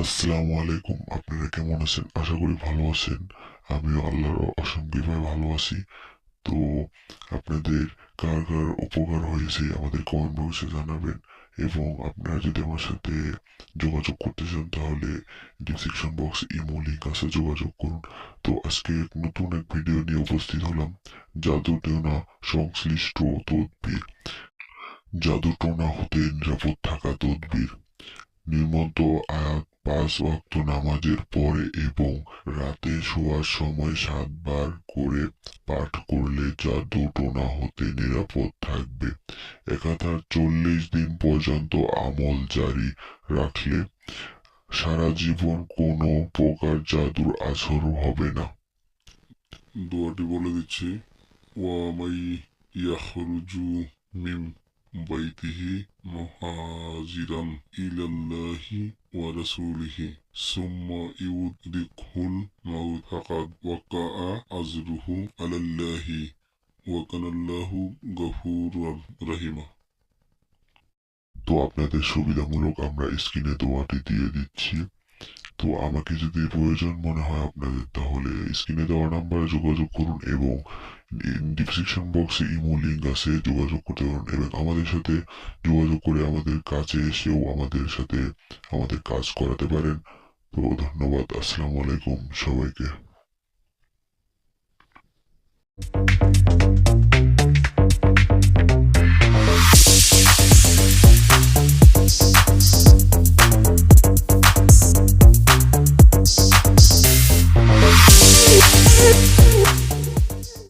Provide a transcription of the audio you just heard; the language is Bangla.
আসসালামু আলাইকুম। আপনারা কেমন আছেন? আশা করি ভালো আছেন। আমিও আল্লাহর অসীম কৃপায় ভালো আছি। তো আপনাদের কার কার উপকার হয়েছে আমাদের কমেন্ট বক্সে জানাবেন। এবং আপনারা যদি আমার সাথে যোগাযোগ করতে চান তাহলে ডিসক্রিপশন বক্স ইমো লিঙ্ক আছে, যোগাযোগ করুন। তো আজকে নতুন এক ভিডিও নিয়ে উপস্থিত হলাম। জাদুটোনা সংশ্লিষ্ট তদবির। জাদুটোনা হতে নিরাপদ থাকা তদবির। নির্মন্ত আয়াত 5 ওয়াক্ত নামাজের পরে এবং রাতে শোয়ার সময় 7 বার করে পাঠ করলে জাদুটোনা হতে নিরাপদ থাকবে। একাধার 40 দিন পর্যন্ত আমল জারি রাখলে সারা জীবন কোনো প্রকার জাদুর আসর হবে না। দোয়াটি বলে দিচ্ছি। ওয়ামাই ইয়াখরুজু মিন বাইতিহি মুহাজিরান ইলাল্লাহি ওয়া রাসূলিহি সুম্মা ইউদরিকহুল মাউত ফাকাদ ওয়াকাআ আজরুহু আলাল্লাহি ওয়া কানাল্লাহু গফুরুর রহিমা। তো আপনাদের সুবিধামূলক আমরা স্ক্রিনে দোয়াটি দিয়ে দিচ্ছি। তো আমাকে যদি প্রয়োজন মনে হয় আপনাদের, তাহলে স্ক্রিনে দেওয়া নাম্বারে যোগাযোগ করুন এবং ডিসক্রিপশন বক্সে ইমো লিঙ্ক আছে, যোগাযোগ করতে পারেন এবং আমাদের সাথে যোগাযোগ করে আমাদের কাছে এসেও আমাদের সাথে আমাদের কাজ করাতে পারেন। তো ধন্যবাদ। আসসালামু আলাইকুম সবাইকে।